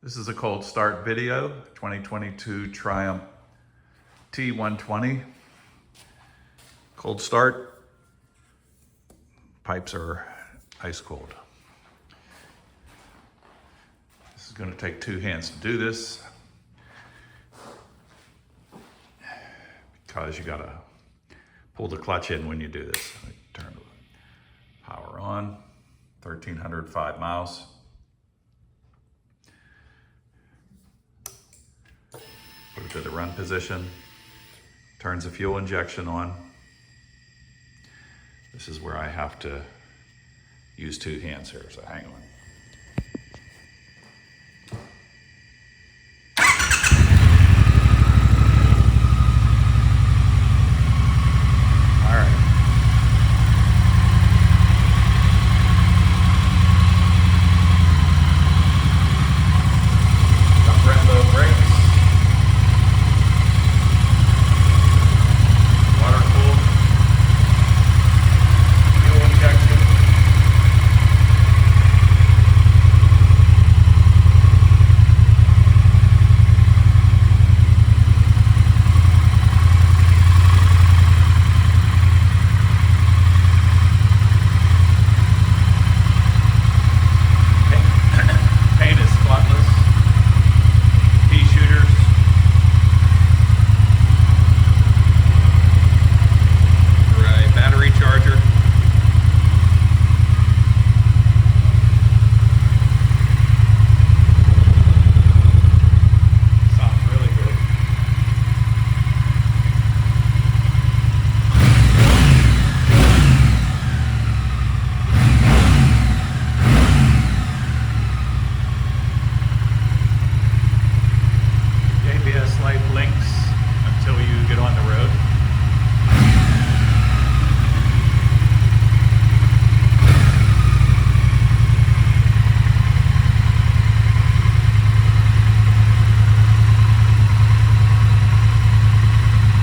This is a cold start video, 2022 Triumph T120. Cold start, pipes are ice cold. This is going to take two hands to do this because you got to pull the clutch in when you do this. Turn the power on, 1,305 miles. Put it to the run position, turns the fuel injection on. This is where I have to use two hands here, so hang on.